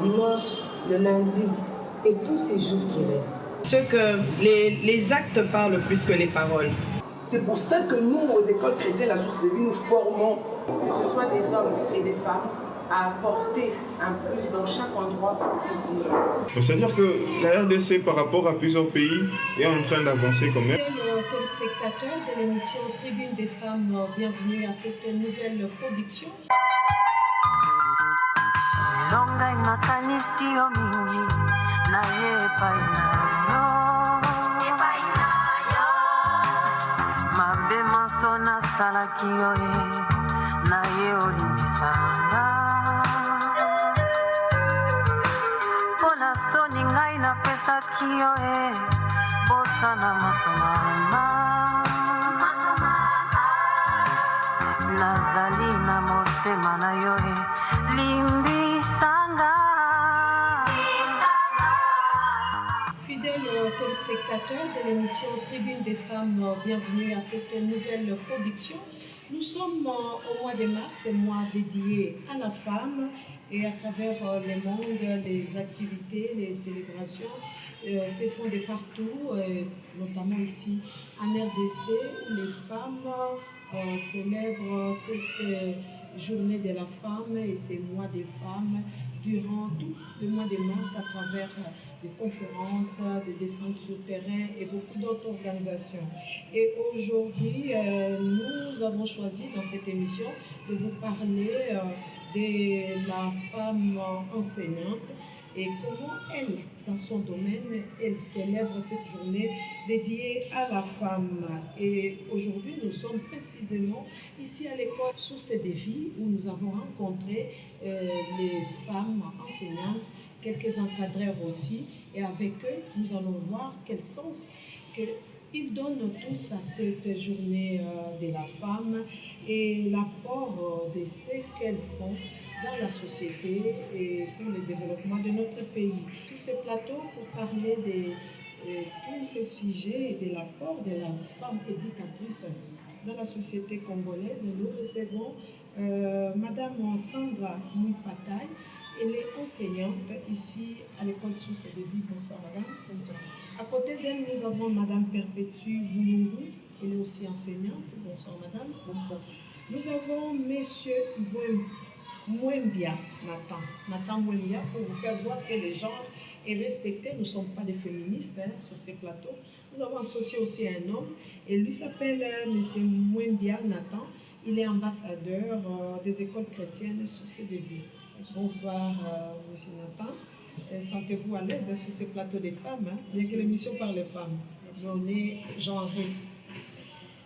Dimanche, le lundi et tous ces jours qui restent. Ce que les actes parlent plus que les paroles. C'est pour ça que nous, aux écoles chrétiennes, la source de vie, nous formons. Que ce soit des hommes et des femmes, à apporter un plus dans chaque endroit possible. C'est-à-dire que la RDC, par rapport à plusieurs pays, est en train d'avancer quand même. Téléspectateurs de l'émission Tribune des femmes, bienvenue à cette nouvelle production. Fidèles téléspectateurs de l'émission Tribune des femmes, bienvenue à cette nouvelle production. Nous sommes au mois de mars, un mois dédié à la femme, et à travers le monde, les activités, les célébrations se font de partout, notamment ici en RDC, où les femmes célèbrent cette journée de la femme et ces mois des femmes durant tout le mois de mars à travers des conférences, des descentes sur terrain et beaucoup d'autres organisations. Et aujourd'hui, nous avons choisi dans cette émission de vous parler de la femme enseignante et comment elle, dans son domaine, elle célèbre cette journée dédiée à la femme. Et aujourd'hui, nous sommes précisément ici à l'école Source de Vie où nous avons rencontré les femmes enseignantes, quelques encadreurs aussi, et avec eux, nous allons voir quel sens qu'ils donnent tous à cette journée de la femme et l'apport de ce qu'elles font dans la société et pour le développement de notre pays. Sur ce plateau, pour parler de tous ces sujets et de l'apport de la femme éducatrice dans la société congolaise, nous recevons Madame Sandra Mouipataï. Elle est enseignante ici à l'école Source de Vie. Bonsoir Madame. Bonsoir. À côté d'elle, nous avons Madame Perpétue Boulungu. Elle est aussi enseignante. Bonsoir Madame. Bonsoir. Nous avons Monsieur Mwembia Nathan Mwembia, pour vous faire voir que le genre est respecté. Nous ne sommes pas des féministes sur ces plateaux. Nous avons associé aussi un homme et lui s'appelle Monsieur Mwembia Nathan. Il est ambassadeur des écoles chrétiennes Source de Vie. Bonsoir Monsieur Nathan. Sentez-vous à l'aise sur ces plateaux des femmes, bien que l'émission parle des femmes. On est genré.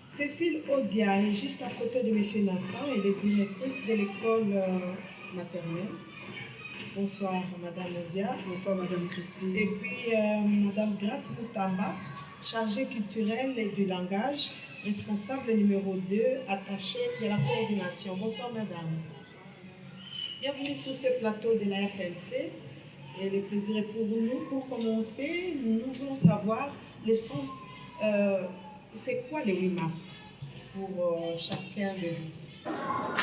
Cécile Odia est juste à côté de M. Nathan, elle est directrice de l'école maternelle. Bonsoir Madame Odia. Bonsoir Madame Christine. Et puis Madame Grace Moutamba, chargée culturelle et du langage, responsable numéro 2, attachée de la coordination. Bonsoir Madame. Bienvenue sur ce plateau de la RTLC. Et le plaisir est pour nous. Pour commencer, nous voulons savoir le sens. C'est quoi le 8 mars pour chacun de vous?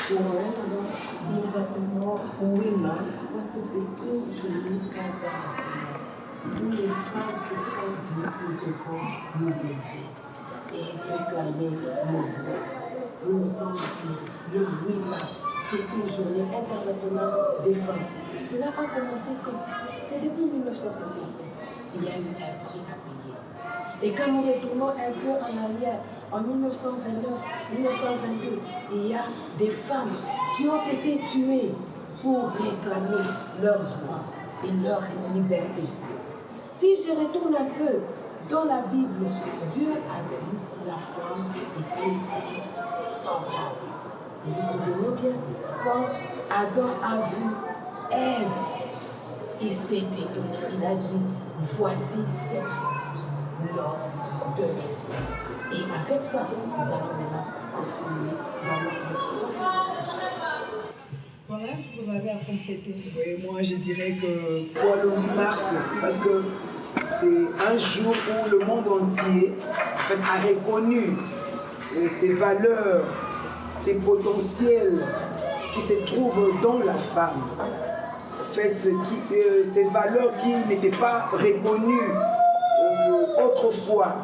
Pour moi, nous appelons au 8 mars parce que c'est une journée internationale où les femmes se sont dit que nous devons nous lever et réclamer nos droits. Nous nous sommes dit le 8 mars, c'est une journée internationale des femmes. Cela a commencé quand? C'est depuis 1957. Il y a eu un prix à payer. Et quand nous retournons un peu en arrière, en 1929, 1922, il y a des femmes qui ont été tuées pour réclamer leurs droits et leur liberté. Si je retourne un peu dans la Bible, Dieu a dit la femme est une ère semblable. Vous vous souvenez bien, quand Adam a vu Ève, il s'est étonné, il a dit, voici cette fois-ci l'os de mes os. Et avec ça, nous allons maintenant continuer dans notre conférence. Voilà, vous avez à compléter. Oui, moi je dirais que pour le 8 mars, c'est parce que c'est un jour où le monde entier a reconnu ses valeurs, ses potentiels qui se trouvent dans la femme. fait, ces valeurs qui n'étaient pas reconnues autrefois,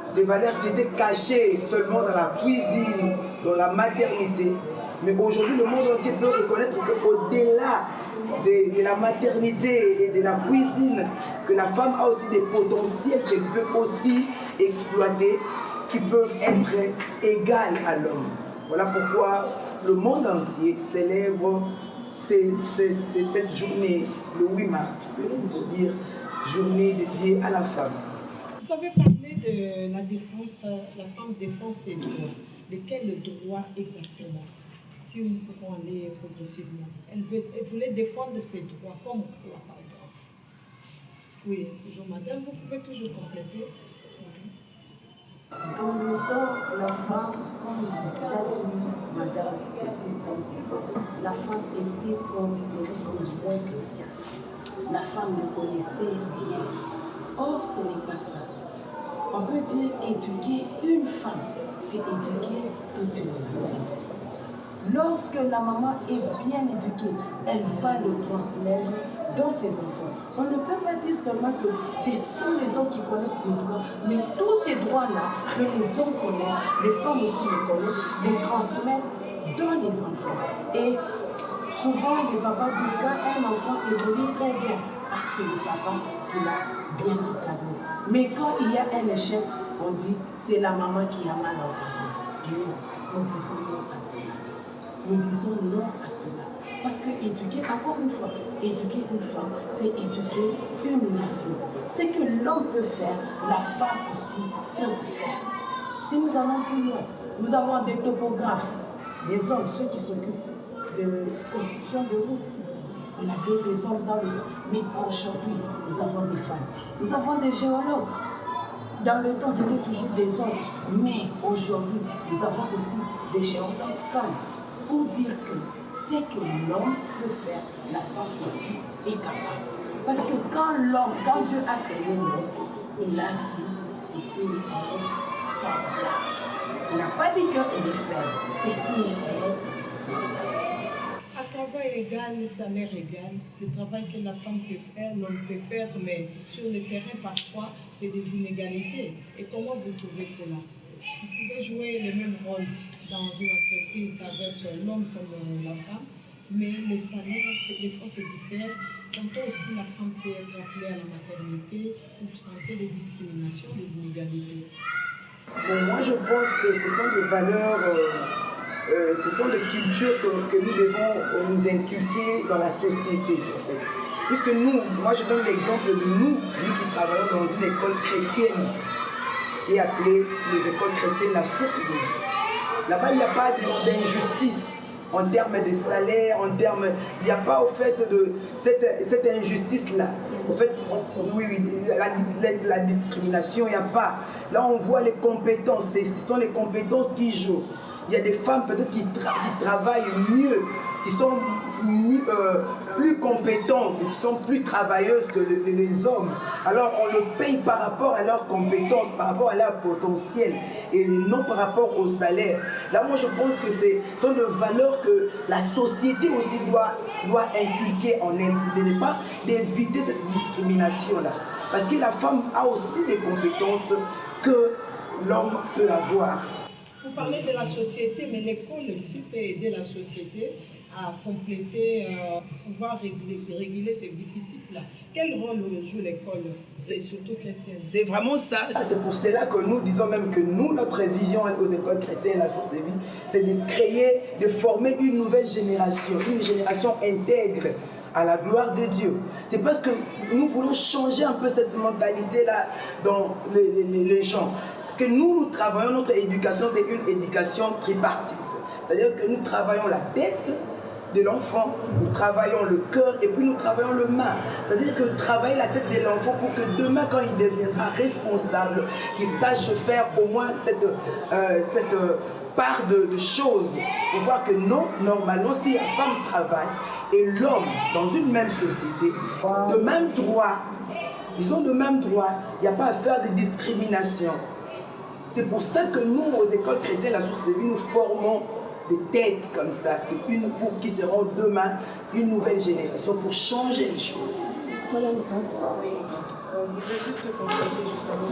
ces valeurs qui étaient cachées seulement dans la cuisine, dans la maternité. Mais aujourd'hui, le monde entier peut reconnaître qu'au-delà de la maternité et de la cuisine, que la femme a aussi des potentiels qu'elle peut aussi exploiter, qui peuvent être égales à l'homme. Voilà pourquoi le monde entier célèbre cette journée, le 8 mars, pour dire journée dédiée à la femme. Vous avez parlé de la défense, la femme défend ses droits. De quels droits exactement? Si nous pouvons aller progressivement. Elle voulait défendre ses droits, comme quoi par exemple? Oui, toujours madame, vous pouvez toujours compléter. Dans le temps, la femme, comme l'a dit madame Cécile Pandier, la femme était considérée comme moins que rien. La femme ne connaissait rien. Or, ce n'est pas ça. On peut dire éduquer une femme, c'est éduquer toute une nation. Lorsque la maman est bien éduquée, elle va le transmettre dans ses enfants. On ne peut pas dire seulement que ce sont les hommes qui connaissent les droits, mais tous ces droits-là que les hommes connaissent, les femmes aussi les connaissent, les transmettent dans les enfants. Et souvent, les papas disent qu'un enfant évolue très bien, c'est le papa qui l'a bien encadré. Mais quand il y a un échec, on dit c'est la maman qui a mal encadré. Non, nous disons non à cela. Nous disons non à cela. Parce que éduquer, encore une fois, éduquer une femme, c'est éduquer une nation. Ce que l'homme peut faire, la femme aussi peut le faire. Si nous allons plus loin, nous avons des topographes, des hommes, ceux qui s'occupent de construction de routes. On avait des hommes dans le temps, mais aujourd'hui, nous avons des femmes. Nous avons des géologues. Dans le temps, c'était toujours des hommes, mais aujourd'hui, nous avons aussi des géologues femmes. Pour dire que ce que l'homme peut faire, la femme aussi est capable. Parce que quand Dieu a créé l'homme, il a dit c'est une aide semblable. Il n'a pas dit qu'elle est faible, c'est une aide semblable. À travail égal, salaire égal, le travail que la femme peut faire, l'homme peut faire, mais sur le terrain, parfois, c'est des inégalités. Et comment vous trouvez cela? Vous pouvez jouer le même rôle dans une entreprise avec l'homme comme la femme, mais les salaires, des fois, c'est différent. Tantôt aussi, la femme peut être appelée à la maternité, vous sentez des discriminations, des inégalités. Bon, moi, je pense que ce sont des valeurs, ce sont des cultures que nous devons nous inculquer dans la société, en fait. Puisque nous, moi, je donne l'exemple de nous qui travaillons dans une école chrétienne, qui est appelée les écoles chrétiennes la source de vie. Là-bas, il n'y a pas d'injustice en termes de salaire, il n'y a pas au fait de cette injustice-là. Au fait, la discrimination, il n'y a pas. Là, on voit les compétences, ce sont les compétences qui jouent. Il y a des femmes peut-être qui travaillent mieux, qui sont plus compétentes, qui sont plus travailleuses que les hommes. Alors on le paye par rapport à leurs compétences, par rapport à leur potentiel et non par rapport au salaire. Là, moi, je pense que ce sont des valeurs que la société aussi doit inculquer en elle, de ne pas d'éviter cette discrimination-là. Parce que la femme a aussi des compétences que l'homme peut avoir. Vous parlez de la société, mais l'école aussi peut aider la société à compléter, pouvoir réguler ces déficits-là. Quel rôle joue l'école, et surtout chrétienne? C'est vraiment ça. C'est pour cela que nous disons même que nous, notre vision aux écoles chrétiennes, la source de vie, c'est de créer, de former une nouvelle génération, une génération intègre à la gloire de Dieu. C'est parce que nous voulons changer un peu cette mentalité-là dans les gens. Parce que nous travaillons, notre éducation, c'est une éducation tripartite. C'est-à-dire que nous travaillons la tête de l'enfant, nous travaillons le cœur et puis nous travaillons le main. C'est-à-dire que travailler la tête de l'enfant pour que demain, quand il deviendra responsable, qu'il sache faire au moins cette part de choses. Pour voir que non, normalement, si la femme travaille et l'homme dans une même société, de même droit, ils ont de même droit, il n'y a pas à faire de discrimination. C'est pour ça que nous, aux écoles chrétiennes, la source de vie, nous formons des têtes comme ça, pour qui seront demain une nouvelle génération, pour changer les choses. Madame Grasse. Oui, je voudrais juste compléter justement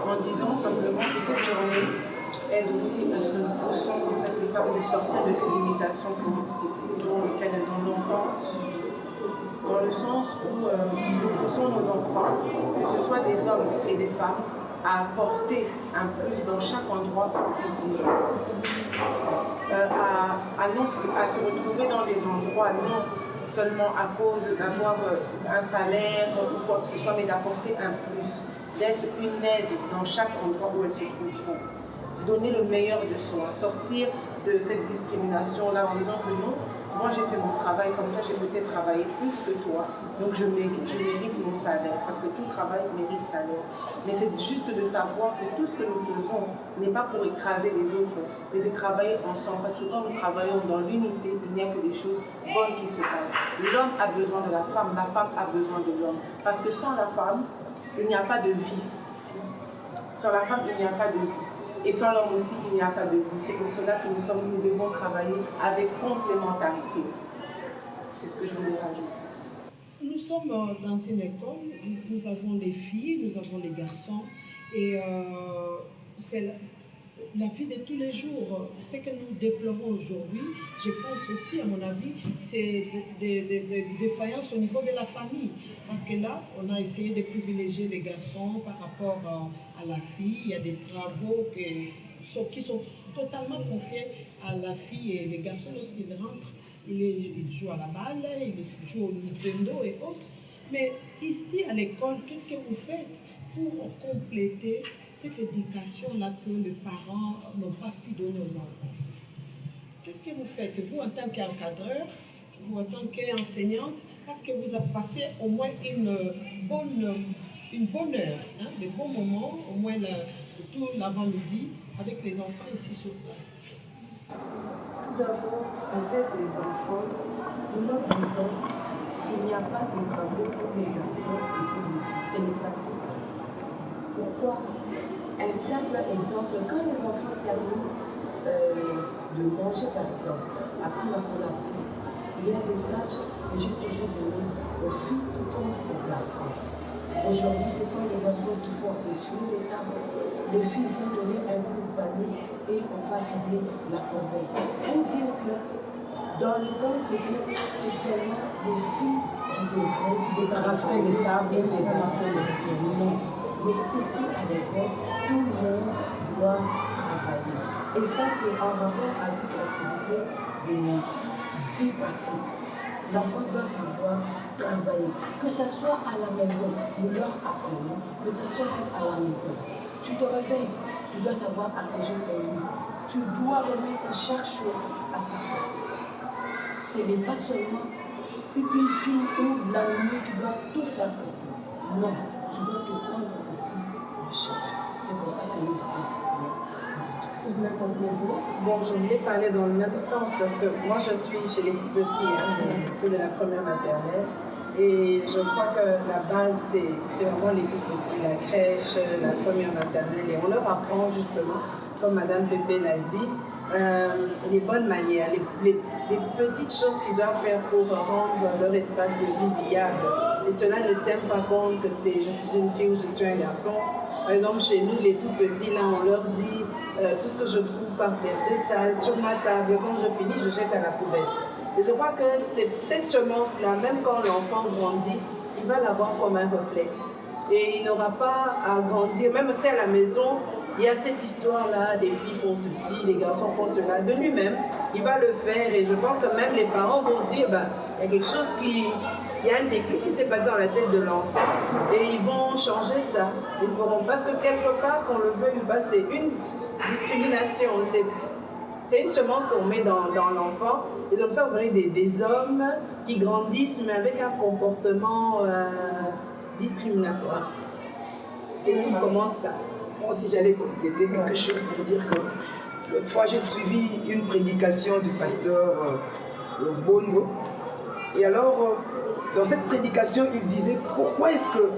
en disant simplement que cette journée aide aussi à ce que nous poussons en fait, les femmes de sortir de ces limitations dans lesquelles elles ont longtemps subi. Dans le sens où nous poussons nos enfants, que ce soit des hommes et des femmes, à apporter un plus dans chaque endroit où ils iront. À se retrouver dans des endroits non seulement à cause d'avoir un salaire ou quoi que ce soit, mais d'apporter un plus, d'être une aide dans chaque endroit où elles se trouveront. Donner le meilleur de soi, sortir de cette discrimination-là en disant que non, moi j'ai fait mon travail comme toi, j'ai peut-être travaillé plus que toi, donc je mérite mon salaire, parce que tout travail mérite salaire. Mais c'est juste de savoir que tout ce que nous faisons n'est pas pour écraser les autres, mais de travailler ensemble, parce que quand nous travaillons dans l'unité, il n'y a que des choses bonnes qui se passent. L'homme a besoin de la femme a besoin de l'homme, parce que sans la femme, il n'y a pas de vie. Sans la femme, il n'y a pas de vie. Et sans l'homme aussi, il n'y a pas de vie. C'est pour cela que nous devons travailler avec complémentarité. C'est ce que je voulais rajouter. Nous sommes dans une école, nous avons les filles, nous avons les garçons, et c'est la vie de tous les jours. Ce que nous déplorons aujourd'hui, je pense aussi, à mon avis, c'est des défaillances au niveau de la famille. Parce que là, on a essayé de privilégier les garçons par rapport à la fille. Il y a des travaux qui sont totalement confiés à la fille, et les garçons, lorsqu'ils rentrent, ils jouent à la balle, ils jouent au Nintendo et autres. Mais ici, à l'école, qu'est-ce que vous faites pour compléter cette éducation-là que les parents n'ont pas pu donner aux enfants? Qu'est-ce que vous faites, vous, en tant qu'encadreur, vous, en tant qu'enseignante, parce que vous avez passé au moins une bonne heure, hein, de bons moments, au moins tout l'avant-midi, avec les enfants ici sur place? Tout d'abord, avec les enfants, nous leur disons qu'il n'y a pas de travaux pour les garçons et pour les filles. C'est le passé. Pourquoi? Un simple exemple, quand les enfants terminent de manger, par exemple, après la collation, il y a des tâches que j'ai toujours données aux filles tout comme aux garçons. Aujourd'hui, ce sont les garçons qui vont essuyer les tables. Les filles vont donner un coup de panier et on va vider la corbeille. Pour dire que dans le temps, c'est seulement les filles qui devraient débarrasser les tables et débarrasser les tables. Non. Mais ici, à l'école, tout le monde doit travailler. Et ça, c'est en rapport avec l'activité des filles pratiques. L'enfant doit savoir travailler, que ce soit à la maison, nous leur apprenons, que ce soit à la maison. Tu te réveilles, tu dois savoir arranger ton lit. Tu dois remettre chaque chose à sa place. Ce n'est pas seulement une fille ou la nuit qui doit tout faire pour toi. Non, tu dois te prendre aussi en charge. C'est comme ça que nous vivons. Bon, je voulais parler dans le même sens parce que moi je suis chez les tout petits, ceux de la première maternelle, et je crois que la base c'est vraiment les tout petits, la crèche, la première maternelle, et on leur apprend justement, comme Madame Pépé l'a dit, les bonnes manières, les petites choses qu'ils doivent faire pour rendre leur espace de vie viable. Et cela ne tient pas compte que je suis une fille ou je suis un garçon. Par exemple, chez nous, les tout petits, là, on leur dit tout ce que je trouve par terre, de sale, sur ma table, quand je finis, je jette à la poubelle. Et je crois que cette semence-là, même quand l'enfant grandit, il va l'avoir comme un réflexe. Et il n'aura pas à grandir, même si à la maison, il y a cette histoire-là, les filles font ceci, les garçons font cela, de lui-même, il va le faire. Et je pense que même les parents vont se dire, il y a quelque chose il y a un déclic qui s'est passé dans la tête de l'enfant et ils vont changer ça. Ils feront, parce que quelque part, qu'on le veuille ou pas, c'est une discrimination. C'est une semence qu'on met dans l'enfant. Et comme ça, vous verrez des hommes qui grandissent, mais avec un comportement discriminatoire. Et tout commence là. Moi aussi, j'allais compléter quelque chose pour dire que l'autre fois, j'ai suivi une prédication du pasteur Bondo. Et alors, dans cette prédication, il disait pourquoi est-ce que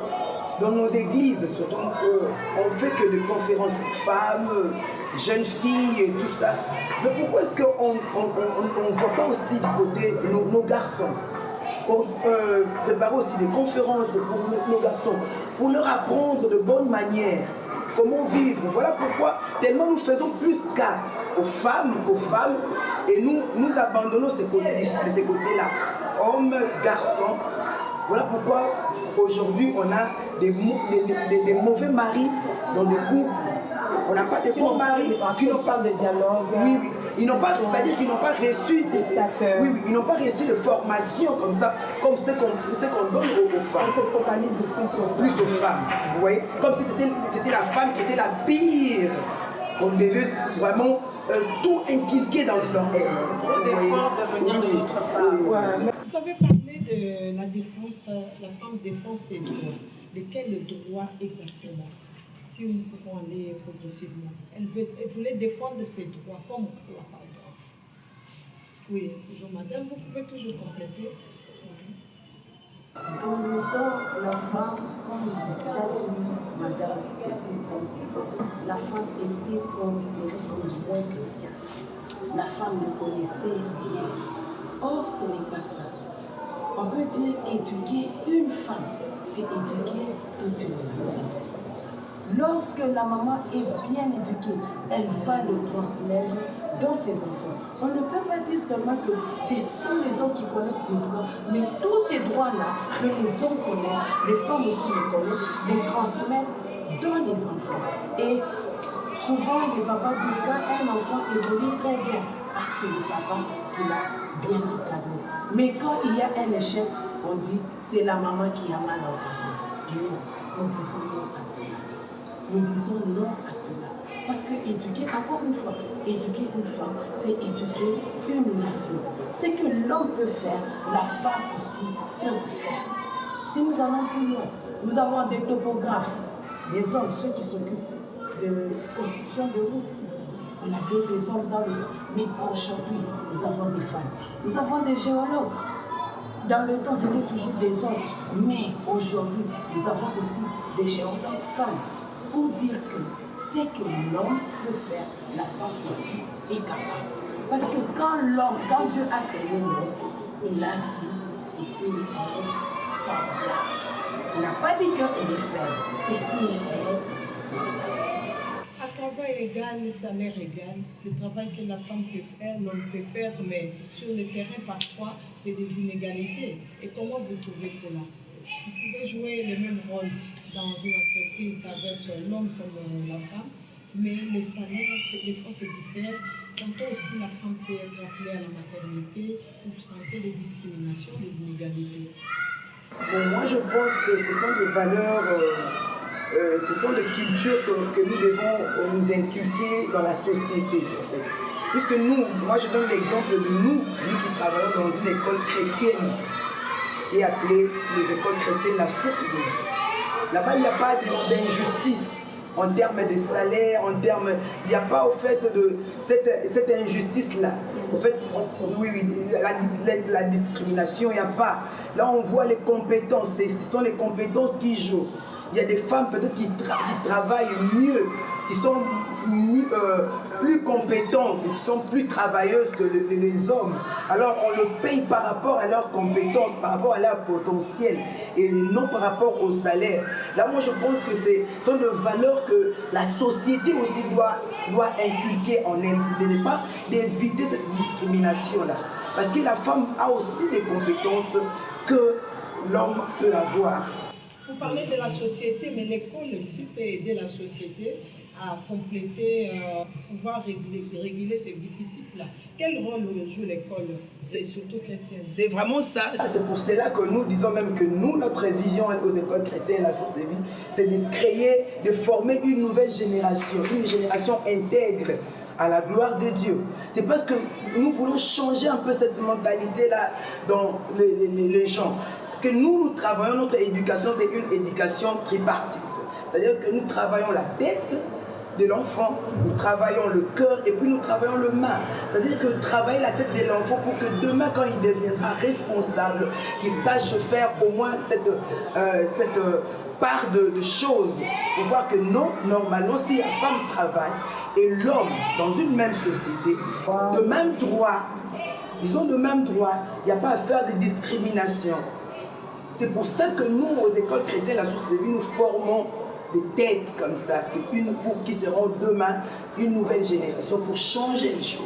dans nos églises, surtout, on fait que des conférences pour femmes, jeunes filles et tout ça. Mais pourquoi est-ce qu'on ne voit pas aussi du côté nos garçons, préparer aussi des conférences pour nos garçons, pour leur apprendre de bonnes manières, comment vivre. Voilà pourquoi tellement nous faisons plus cas aux femmes qu'aux femmes, et nous abandonnons ces côtés-là, hommes, garçons. Voilà pourquoi aujourd'hui on a des mauvais maris dans les couples. On n'a pas de bons maris qui n'ont pas de dialogue. Oui, oui. Ils n'ont pas, c'est-à-dire qu'ils n'ont pas reçu ils n'ont pas reçu de formation comme ça, comme ce qu'on donne aux femmes. On se focalise plus aux femmes. Vous voyez, comme si c'était la femme qui était la pire. On devait vraiment tout inculquer dans elle. Trop d'efforts de venir de notre part. Vous avez parlé de la défense, la femme défend ses droits. De quels droits exactement? Si nous pouvons aller progressivement. Elle voulait défendre ses droits, comme quoi par exemple? Oui, bonjour madame, vous pouvez toujours compléter. Dans le temps, la femme, comme l'a dit madame Cécile Pondier, la femme était considérée comme moins que rien. La femme ne connaissait rien. Or, ce n'est pas ça. On peut dire éduquer une femme, c'est éduquer toute une nation. Lorsque la maman est bien éduquée, elle va le transmettre dans ses enfants. On ne peut pas dire seulement que ce sont les hommes qui connaissent les droits, mais tous ces droits-là que les hommes connaissent, les femmes aussi les connaissent, les transmettent dans les enfants. Et souvent, les papas disent qu'un enfant évolue très bien, c'est le papa qui l'a bien encadré. Mais quand il y a un échec, on dit c'est la maman qui a mal encadré. Non, nous disons non à cela. Nous disons non à cela. Parce que éduquer, encore une fois, éduquer une femme, c'est éduquer une nation. Ce que l'homme peut faire, la femme aussi peut le faire. Si nous allons plus loin, nous avons des topographes, des hommes, ceux qui s'occupent de construction de routes. On avait des hommes dans le temps. Mais aujourd'hui, nous avons des femmes. Nous avons des géologues. Dans le temps, c'était toujours des hommes. Mais aujourd'hui, nous avons aussi des géologues femmes. Pour dire que ce que l'homme peut faire, la femme aussi est capable. Parce que quand Dieu a créé l'homme, il a dit c'est une aide semblable. Il n'a pas dit qu'elle est faible, c'est une aide semblable. À travail égal, salaire égal, le travail que la femme peut faire, l'homme peut faire, mais sur le terrain, parfois, c'est des inégalités. Et comment vous trouvez cela? Vous pouvez jouer le même rôle dans une entreprise avec l'homme comme la femme, mais les salaires, des fois, c'est différent. Tantôt aussi, la femme peut être appelée à la maternité, vous sentez des discriminations, des inégalités. Bon, moi, je pense que ce sont des valeurs, ce sont des cultures que nous devons nous inculquer dans la société, en fait. Puisque nous, moi, je donne l'exemple de nous qui travaillons dans une école chrétienne, qui est appelée les écoles chrétiennes la source de vie. Là-bas, il n'y a pas d'injustice en termes de salaire, il n'y a pas au fait de cette injustice-là. Au fait, la discrimination, il n'y a pas. Là, on voit les compétences, ce sont les compétences qui jouent. Il y a des femmes peut-être qui travaillent mieux, qui sont plus compétentes, qui sont plus travailleuses que les hommes. Alors on le paye par rapport à leurs compétences, par rapport à leur potentiel, et non par rapport au salaire. Là, moi, je pense que ce sont des valeurs que la société aussi doit inculquer en elle, de ne pas d'éviter cette discrimination-là. Parce que la femme a aussi des compétences que l'homme peut avoir. Vous parlez de la société, mais l'école aussi peut aider la société à compléter, pouvoir réguler ces déficits-là. Quel rôle joue l'école, surtout chrétienne? C'est vraiment ça. C'est pour cela que nous disons même que nous, notre vision aux écoles chrétiennes, la source de vie, c'est de créer, de former une nouvelle génération intègre à la gloire de Dieu. C'est parce que nous voulons changer un peu cette mentalité-là dans les gens. Parce que nous travaillons, notre éducation, c'est une éducation tripartite. C'est-à-dire que nous travaillons la tête, de l'enfant, nous travaillons le cœur et puis nous travaillons le main. C'est-à-dire que travailler la tête de l'enfant pour que demain, quand il deviendra responsable, qu'il sache faire au moins cette part de choses pour voir que non, normalement, si la femme travaille et l'homme dans une même société, de même droit, ils ont de même droit, il n'y a pas à faire de discrimination. C'est pour ça que nous, aux écoles chrétiennes, la source de vie, nous formons des têtes comme ça, pour qui seront demain une nouvelle génération, pour changer les choses.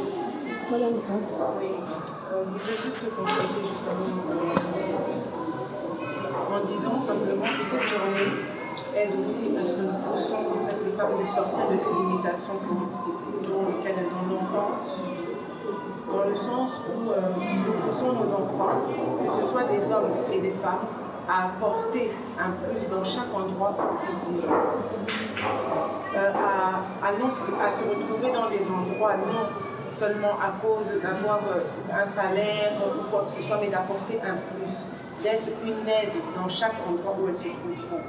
Madame Grasse. Oui, je voudrais juste compléter justement en disant simplement que cette journée aide aussi à ce que nous poussons en fait, les femmes de sortir de ces limitations dans lesquelles elles ont longtemps subi. Dans le sens où nous poussons nos enfants, que ce soit des hommes et des femmes, à apporter un plus dans chaque endroit où ils iront. À se retrouver dans des endroits non seulement à cause d'avoir un salaire ou quoi que ce soit, mais d'apporter un plus, d'être une aide dans chaque endroit où elles se trouveront.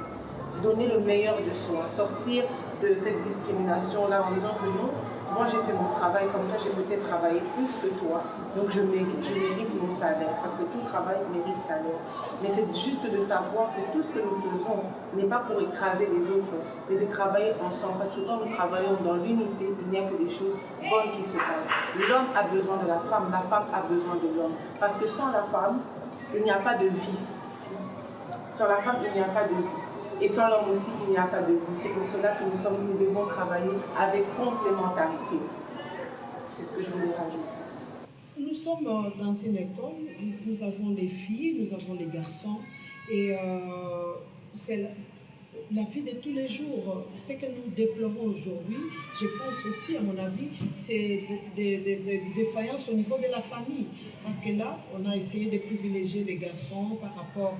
Donner le meilleur de soi, sortir de cette discrimination-là en disant que non, moi j'ai fait mon travail comme toi, j'ai peut-être travaillé plus que toi, donc je mérite mon salaire, parce que tout travail mérite salaire. Mais c'est juste de savoir que tout ce que nous faisons n'est pas pour écraser les autres, mais de travailler ensemble, parce que quand nous travaillons dans l'unité, il n'y a que des choses bonnes qui se passent. L'homme a besoin de la femme a besoin de l'homme, parce que sans la femme, il n'y a pas de vie. Sans la femme, il n'y a pas de vie. Et sans l'homme aussi, il n'y a pas de vie. C'est pour cela que nous devons travailler avec complémentarité. C'est ce que je voulais rajouter. Nous sommes dans une école, nous avons les filles, nous avons les garçons, et c'est la vie de tous les jours. Ce que nous déplorons aujourd'hui, je pense aussi, à mon avis, c'est des défaillances au niveau de la famille. Parce que là, on a essayé de privilégier les garçons par rapport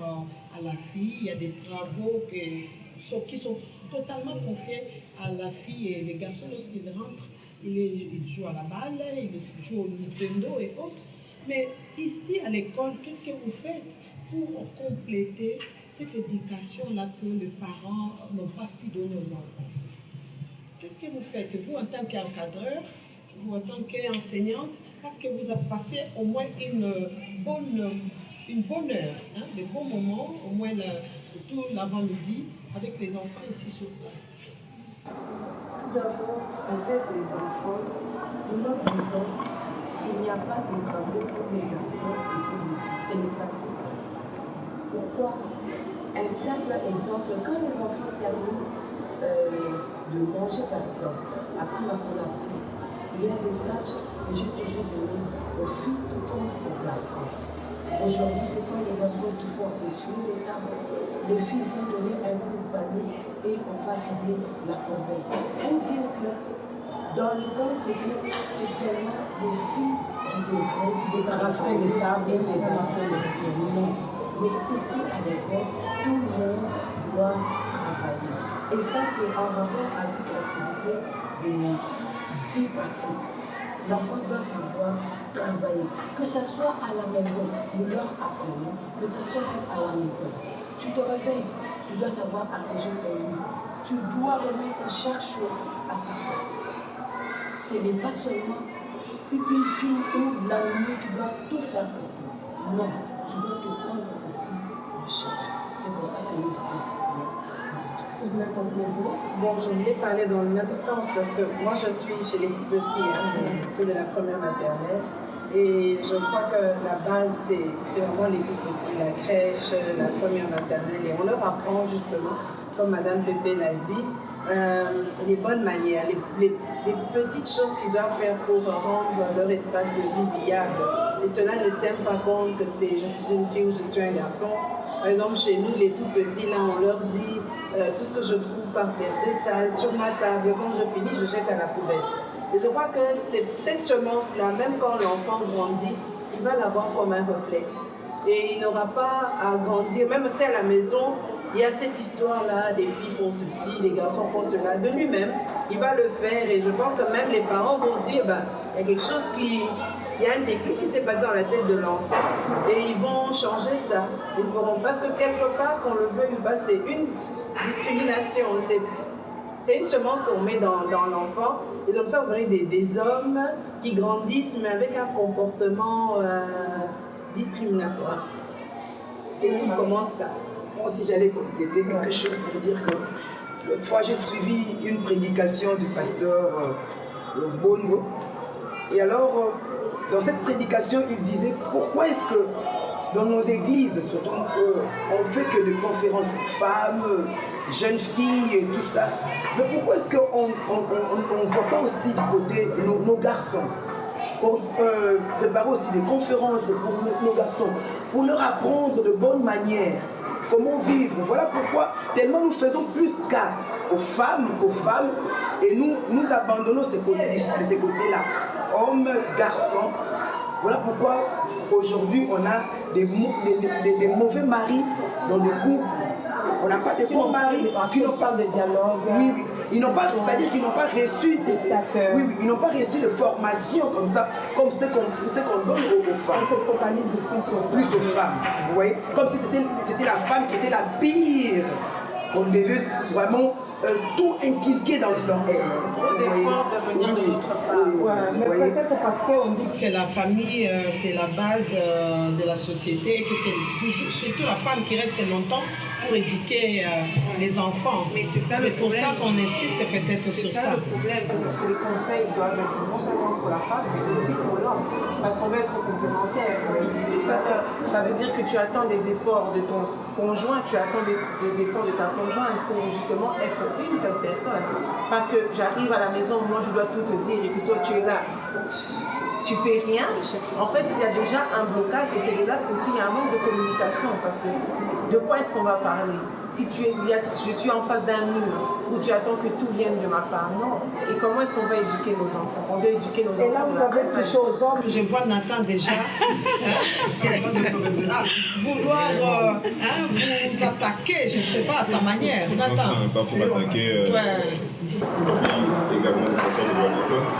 à la fille. Il y a des travaux qui sont totalement confiés à la fille, et les garçons, lorsqu'ils rentrent, ils jouent à la balle, ils jouent au Nintendo et autres. Mais ici, à l'école, qu'est-ce que vous faites pour compléter cette éducation-là que les parents n'ont pas pu donner aux enfants? Qu'est-ce que vous faites, vous, en tant qu'encadreur, vous, en tant qu'enseignante, parce que vous avez passé au moins une bonne heure, hein, de bons moments, au moins tout l'avant-midi, avec les enfants ici sur place. Tout d'abord, avec les enfants, nous leur disons qu'il n'y a pas de travaux pour les garçons et pour les filles. Ce n'est pas ça. Pourquoi? Un simple exemple, quand les enfants terminent de manger, par exemple, après la collation, il y a des tâches que j'ai toujours données aux filles tout comme aux garçons. Aujourd'hui, ce sont les garçons qui font essuyer les tables. Les filles vont donner un coup de panier et on va vider la corbeille. Pour dire que dans le temps, c'est seulement les filles qui devraient débarrasser les tables et débarrasser les murs. Mais ici, à l'école, tout le monde doit travailler. Et ça, c'est en rapport avec l'activité des filles pratiques. L'enfant doit savoir travailler, que ce soit à la maison, nous leur apprenons, que ce soit à la maison. Tu te réveilles, tu dois savoir arranger ton lit, tu dois remettre chaque chose à sa place. Ce n'est pas seulement une fille ou la nuit qui doit tout faire pour toi. Non, tu dois te prendre aussi en charge. C'est comme ça que nous vivons. Bon, je voulais parler dans le même sens parce que moi je suis chez les tout petits, ceux de la première maternelle, et je crois que la base c'est vraiment les tout petits, la crèche, la première maternelle, et on leur apprend justement, comme Madame Pépé l'a dit, les bonnes manières, les petites choses qu'ils doivent faire pour rendre leur espace de vie viable. Et cela ne tient pas compte que je suis une fille ou je suis un garçon. Par exemple, chez nous, les tout petits, là, on leur dit tout ce que je trouve par terre de sale, sur ma table, quand je finis, je jette à la poubelle. Et je crois que cette semence-là, même quand l'enfant grandit, il va l'avoir comme un réflexe. Et il n'aura pas à grandir, même fait à la maison, il y a cette histoire-là, des filles font ceci, les garçons font cela. De lui-même, il va le faire. Et je pense que même les parents vont se dire, il y a quelque chose il y a un déclic qui s'est passé dans la tête de l'enfant et ils vont changer ça. Ils feront, parce que quelque part, qu'on le veuille ou pas, c'est une discrimination. C'est une semence qu'on met dans l'enfant. Et comme ça, vous verrez des hommes qui grandissent, mais avec un comportement discriminatoire. Et tout commence là. Moi, si j'allais compléter quelque chose pour dire que l'autre fois, j'ai suivi une prédication du pasteur Bondo. Et alors, dans cette prédication, il disait pourquoi est-ce que dans nos églises, surtout, on fait que des conférences pour femmes, jeunes filles et tout ça. Mais pourquoi est-ce qu'on ne voit pas aussi du côté nos garçons, qu'on prépare aussi des conférences pour nos garçons, pour leur apprendre de bonnes manières, comment vivre. Voilà pourquoi tellement nous faisons plus cas aux femmes qu'aux femmes et nous abandonnons ces côtés-là, hommes, garçons. Voilà pourquoi aujourd'hui on a des mauvais maris dans les couples. On n'a pas de bons maris qui n'ont pas de dialogue. Oui, oui. Ils n'ont pas, c'est-à-dire qu'ils n'ont pas reçu ils n'ont pas reçu de formation comme ça, comme ce qu'on donne aux femmes. On se focalise plus aux femmes. Vous voyez, comme si c'était la femme qui était la pire. On devait vraiment tout inculquer dans elle. Trop d'efforts de venir de notre part. Ouais, mais peut-être parce qu'on dit que la famille, c'est la base de la société, que c'est surtout la femme qui reste longtemps pour éduquer les enfants. Mais c'est ça le pour problème. ça qu'on insiste peut-être sur ça. C'est ça le problème, parce que les conseils doivent être non seulement pour la femme, mais aussi pour l'homme. Parce qu'on veut être complémentaire. Ça veut dire que tu attends des efforts de ton conjoint, tu attends des efforts de ta conjointe pour justement être une seule personne. Pas que j'arrive à la maison, moi je dois tout te dire et que toi tu es là. Tu fais rien. En fait, il y a déjà un blocage et c'est de là qu'aussi il y a un manque de communication parce que de quoi est-ce qu'on va parler? Si je suis en face d'un mur où tu attends que tout vienne de ma part, non. Et comment est-ce qu'on va éduquer nos enfants? On doit éduquer nos enfants. Et là, vous avez touché aux hommes. Je vois Nathan déjà vouloir vous attaquer, je ne sais pas, à sa manière. Nathan. Enfin, pas pour attaquer. Également de façon de voir les femmes.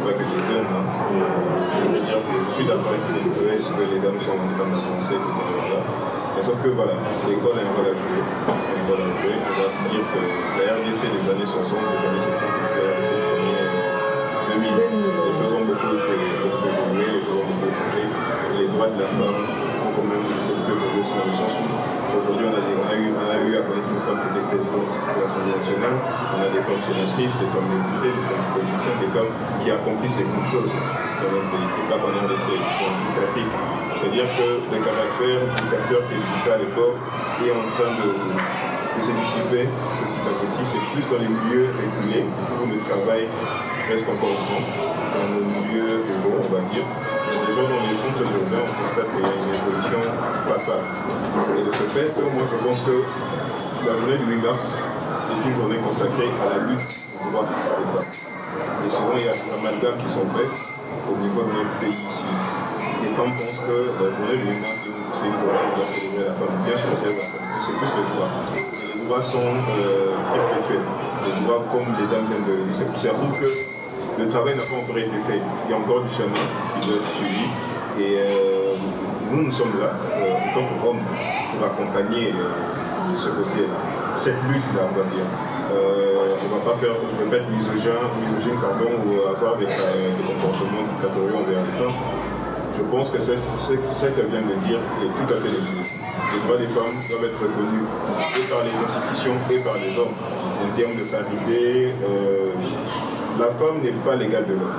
Avec les hommes, je suis d'accord avec les si les dames sont en train d'avancer, mais sauf que voilà, l'école a un rôle à jouer. On doit se dire que la RDC des années 60, des années 70, la RDC des années 2000, les choses ont beaucoup évolué, les choses ont beaucoup changé. Les droits de la femme ont quand même beaucoup évolué dans le sens où aujourd'hui on a eu à connaître une femme qui était présidente de l'Assemblée nationale, on a des femmes sénatrices, des femmes députées, des femmes politiciennes, des femmes qui accomplissent des grandes choses dans notre pays, pas qu'en RDC, dans toute l'Afrique. C'est-à-dire que le caractère dictateur qui existait à l'époque est en train de se dissiper petit à petit. C'est plus dans les milieux régulés où le travail reste encore grand, dans le milieu ruraux, on va dire. Déjà dans les centres urbains, on constate qu'il y a une évolution passable. Et de ce fait, moi je pense que la journée du 8 mars est une journée consacrée à la lutte aux droits des femmes. Et souvent il y a des amalgames qui sont faits au niveau de notre pays ici. Les femmes pensent que la journée du 8 mars, c'est une journée où on doit célébrer la femme. Bien sûr, on célèbre la femme, mais c'est plus le droit. Les droits sont perpétuels. Les droits, comme les dames viennent de le dire, c'est prouve que le travail n'a pas encore été fait. Il y a encore du chemin qui doit être suivi. Et nous sommes là, en tant qu'hommes, pour accompagner ce côté-là, cette lutte-là, on va dire. On ne va pas faire, je ne veux pas être misogyne, ou avoir des comportements dictatoriaux envers les femmes. Je pense que ce qu'elle vient de dire est tout à fait légitime. Les droits des femmes doivent être reconnus et par les institutions et par les hommes. En termes de parité, la femme n'est pas l'égale de l'homme.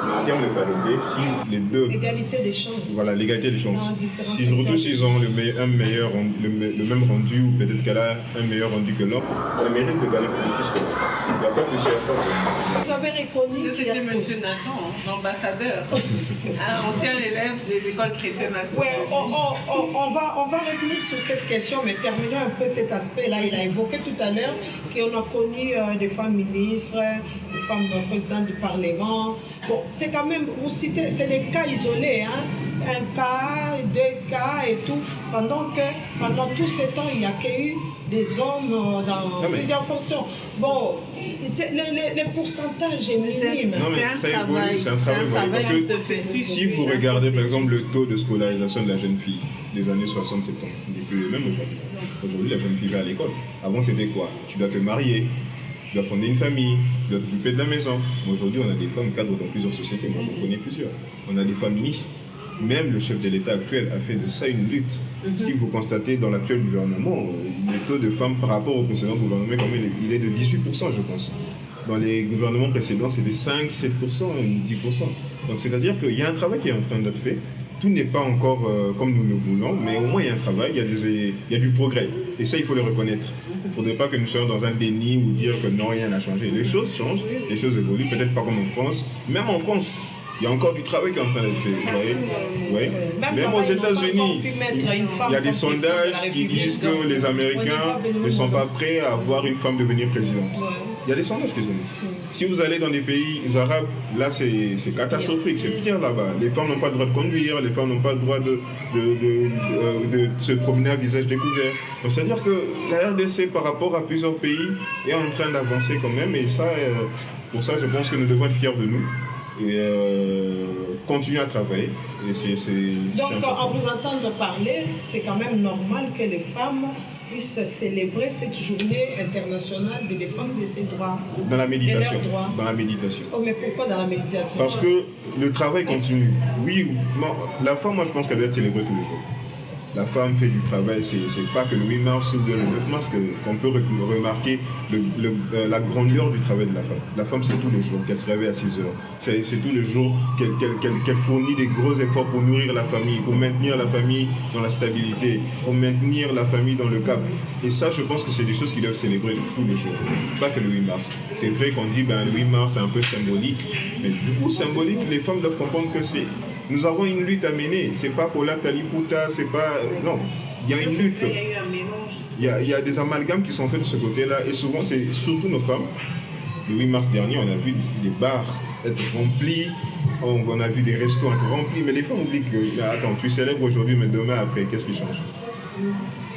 Mais en termes de parité, si les deux... L'égalité des chances. Voilà, l'égalité des chances. Surtout s'ils ont le même rendu, ou peut-être qu'elle a un meilleur rendu que l'homme, elle mérite de gagner plus que l'autre. Il n'y a pas de souci à ça. Vous avez reconnu... C'était M. Nathan, l'ambassadeur, un ancien élève de l'école chrétienne nationale. Oui, on va revenir sur cette question, mais terminons un peu cet aspect-là. Il a évoqué tout à l'heure qu'on a connu des femmes ministres, des femmes présidentes du Parlement. Bon, c'est quand même, vous citez, c'est des cas isolés, hein? Un cas, deux cas et tout, pendant tout ce temps, il n'y a qu'eu des hommes dans plusieurs fonctions. Bon, les pourcentages est minime. C'est un travail. Parce que si vous regardez par exemple le taux de scolarisation de la jeune fille des années 60-70, il n'est plus le même aujourd'hui. Aujourd'hui, la jeune fille va à l'école. Avant, c'était quoi? Tu dois te marier, tu dois fonder une famille, tu dois t'occuper de la maison. Mais aujourd'hui, on a des femmes cadres dans plusieurs sociétés, moi j'en connais plusieurs. On a des femmes ministres. Même le chef de l'État actuel a fait de ça une lutte. Si vous constatez dans l'actuel gouvernement, le taux de femmes par rapport au précédent gouvernement, il est de 18%, je pense. Dans les gouvernements précédents, c'était 5, 7%, 10%. Donc c'est-à-dire qu'il y a un travail qui est en train d'être fait. Tout n'est pas encore comme nous le voulons, mais au moins il y a un travail, il y a du progrès. Et ça, il faut le reconnaître. Il ne faudrait pas que nous soyons dans un déni ou dire que non, rien n'a changé. Les choses changent, les choses évoluent, peut-être pas comme en France. Même en France, il y a encore du travail qui est en train d'être fait. Vous voyez, ouais. Même aux États-Unis, il y a des sondages qui disent que les Américains ne sont pas prêts à voir une femme devenir présidente. Il y a des sondages qui sont là. Si vous allez dans des pays arabes, là c'est catastrophique, c'est pire là-bas. Les femmes n'ont pas le droit de conduire, les femmes n'ont pas le droit de se promener à visage découvert. Donc c'est-à-dire que la RDC par rapport à plusieurs pays est en train d'avancer quand même, et ça, pour ça je pense que nous devons être fiers de nous et continuer à travailler. Et donc en vous entendant parler, c'est quand même normal que les femmes puissent célébrer cette journée internationale de défense de ses droits. Dans la méditation. Dans la méditation. Oh, mais pourquoi dans la méditation? Parce que le travail continue. Oui, la femme, moi je pense qu'elle doit être célébrée tous les jours. La femme fait du travail, c'est pas que le 8 mars ou le 9 mars qu'on peut remarquer la grandeur du travail de la femme. La femme, c'est tous les jours qu'elle se réveille à 6 heures. C'est tous les jours qu'elle fournit des gros efforts pour nourrir la famille, pour maintenir la famille dans la stabilité, pour maintenir la famille dans le cap. Et ça, je pense que c'est des choses qui doivent célébrer tous les jours. Pas que le 8 mars. C'est vrai qu'on dit le 8 mars, c'est un peu symbolique. Mais du coup, symbolique, les femmes doivent comprendre que c'est... Nous avons une lutte à mener. C'est pas pour la Taliputa, c'est pas... Non, il y a une lutte. Il y a eu un mélange. Il y a des amalgames qui sont faits de ce côté-là. Et souvent, c'est surtout nos femmes. Le 8 mars dernier, on a vu des bars être remplis. On a vu des restos être remplis. Mais les femmes oublient que... Attends, tu célèbres aujourd'hui, mais demain, après, qu'est-ce qui change?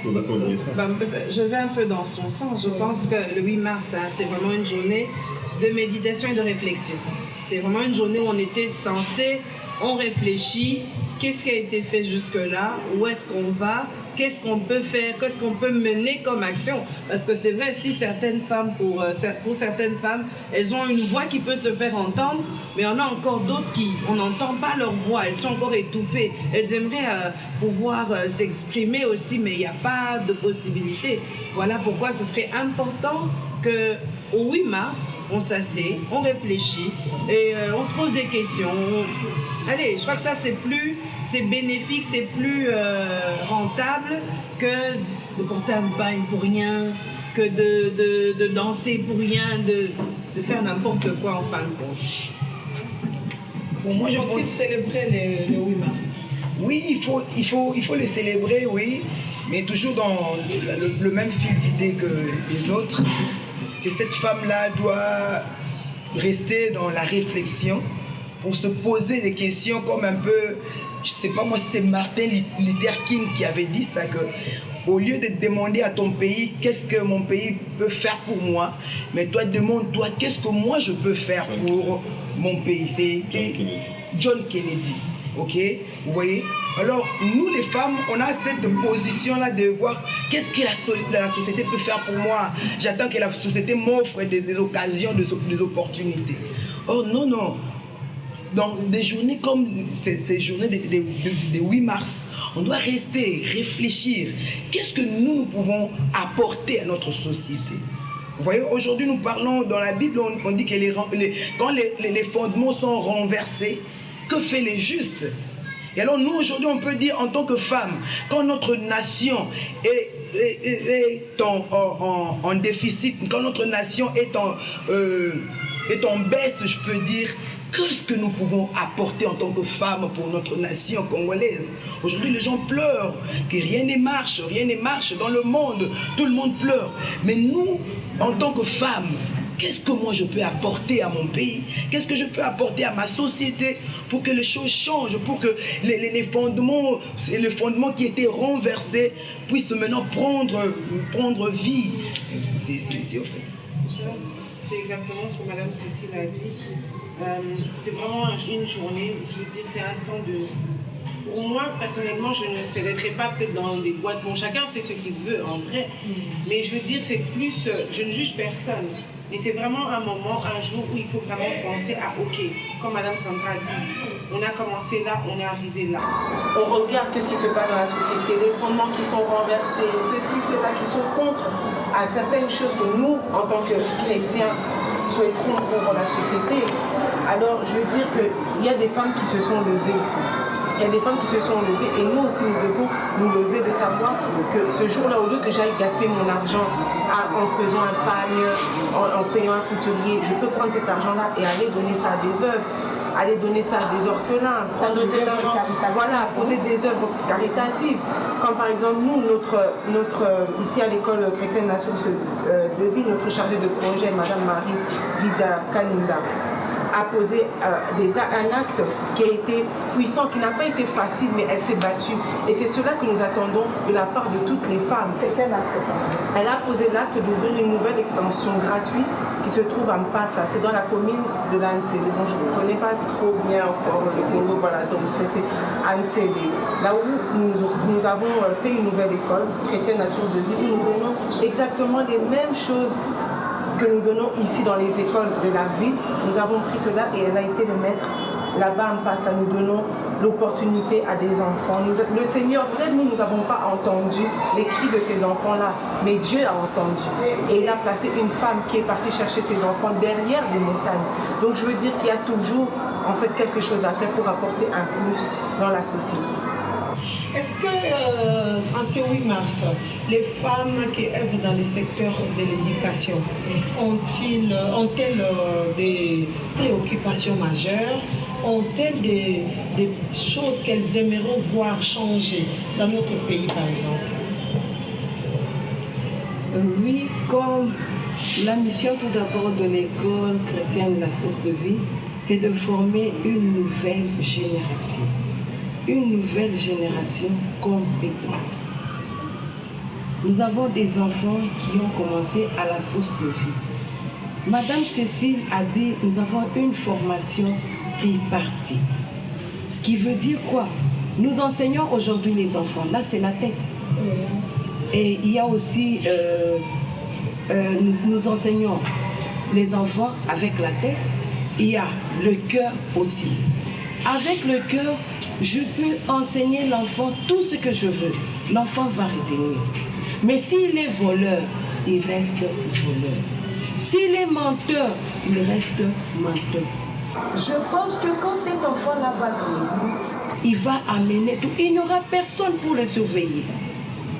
Je vais un peu dans son sens. Je pense que le 8 mars, c'est vraiment une journée de méditation et de réflexion. C'est vraiment une journée où on était censé... On réfléchit, qu'est-ce qui a été fait jusque-là, où est-ce qu'on va, qu'est-ce qu'on peut faire, qu'est-ce qu'on peut mener comme action. Parce que c'est vrai, si certaines femmes, pour certaines femmes, elles ont une voix qui peut se faire entendre, mais on a encore d'autres qui, on n'entend pas leur voix, elles sont encore étouffées. Elles aimeraient pouvoir s'exprimer aussi, mais il n'y a pas de possibilité. Voilà pourquoi ce serait important qu'au 8 mars, on s'assied, on réfléchit et on se pose des questions. Allez, je crois que ça c'est bénéfique, c'est plus rentable que de porter un bagne pour rien, que de danser pour rien, de faire n'importe quoi en fin de compte. Bon, moi je pense célébrer le 8 mars. Oui, il faut les célébrer, oui, mais toujours dans le même fil d'idée que les autres, que cette femme-là doit rester dans la réflexion pour se poser des questions comme un peu, je sais pas moi si c'est Martin Luther King qui avait dit ça, que au lieu de demander à ton pays qu'est-ce que mon pays peut faire pour moi, mais toi demande-toi qu'est-ce que moi je peux faire pour mon pays. C'est John Kennedy. Ok, vous voyez? Alors, nous les femmes, on a cette position-là de voir qu'est-ce que la société peut faire pour moi. J'attends que la société m'offre des occasions, des opportunités. Oh non, non. Dans des journées comme ces journées de 8 mars, on doit rester, réfléchir. Qu'est-ce que nous pouvons apporter à notre société? Vous voyez, aujourd'hui, nous parlons, dans la Bible, on dit que quand les fondements sont renversés, que fait les justes? Et alors nous aujourd'hui on peut dire en tant que femme, quand notre nation est en déficit, quand notre nation est en baisse, je peux dire, qu'est-ce que nous pouvons apporter en tant que femmes pour notre nation congolaise? Aujourd'hui les gens pleurent, que rien ne marche dans le monde, tout le monde pleure. Mais nous, en tant que femmes, qu'est-ce que moi je peux apporter à mon pays? Qu'est-ce que je peux apporter à ma société pour que les choses changent, pour que les fondements qui étaient renversés puissent maintenant prendre vie? C'est au fait. C'est exactement ce que Madame Cécile a dit. C'est vraiment une journée, je veux dire, c'est un temps pour moi, personnellement, je ne célébrerai pas peut-être dans des boîtes. Bon, chacun fait ce qu'il veut, en vrai. Mais je veux dire, c'est plus... je ne juge personne. Mais c'est vraiment un moment, un jour où il faut vraiment penser à, OK, comme Madame Sandra dit, on a commencé là, on est arrivé là. On regarde qu'est-ce qui se passe dans la société, les fondements qui sont renversés, ceux-ci, ceux-là qui sont contre à certaines choses que nous, en tant que chrétiens, souhaiterons pour la société. Alors, je veux dire qu'il y a des femmes qui se sont levées. Il y a des femmes qui se sont levées et nous aussi nous devons nous lever de savoir que ce jour-là, au lieu que j'aille gaspiller mon argent en faisant un pagne, en payant un couturier, je peux prendre cet argent-là et aller donner ça à des veuves, aller donner ça à des orphelins, prendre cet argent, voilà, poser des œuvres caritatives. Comme par exemple, nous, ici à l'école chrétienne de la source de vie, notre chargée de projet, Madame Marie Vidya Kaninda, a posé un acte qui a été puissant, qui n'a pas été facile, mais elle s'est battue. Et c'est cela que nous attendons de la part de toutes les femmes. C'est quel acte? Elle a posé l'acte d'ouvrir une nouvelle extension gratuite qui se trouve à Mpassa. C'est dans la commune de l'Ansele. Bon, je ne connais pas trop bien encore le Congo, voilà, donc c'est Ansele. Là où nous avons fait une nouvelle école chrétienne à source de vie, où nous donnons exactement les mêmes choses que nous donnons ici dans les écoles de la ville. Nous avons pris cela et elle a été le maître là-bas en passe. Nous donnons l'opportunité à des enfants. Le Seigneur, peut-être nous n'avons pas entendu les cris de ces enfants-là, mais Dieu a entendu. Et il a placé une femme qui est partie chercher ses enfants derrière des montagnes. Donc je veux dire qu'il y a toujours en fait quelque chose à faire pour apporter un plus dans la société. Est-ce que en ce 8 mars, les femmes qui œuvrent dans le secteur de l'éducation ont-elles des préoccupations majeures? Ont-elles des choses qu'elles aimeraient voir changer dans notre pays, par exemple? Oui, comme la mission tout d'abord de l'école chrétienne de la source de vie, c'est de former une nouvelle génération. Une nouvelle génération compétente. Nous avons des enfants qui ont commencé à la source de vie. Madame Cécile a dit, nous avons une formation tripartite. Qui veut dire quoi? Nous enseignons aujourd'hui les enfants. Là, c'est la tête. Et il y a aussi, nous enseignons les enfants avec la tête. Il y a le cœur aussi. Avec le cœur, je peux enseigner l'enfant tout ce que je veux. L'enfant va retenir. Mais s'il est voleur, il reste voleur. S'il est menteur, il reste menteur. Je pense que quand cet enfant-là va grandir, il va amener tout. Il n'y aura personne pour le surveiller.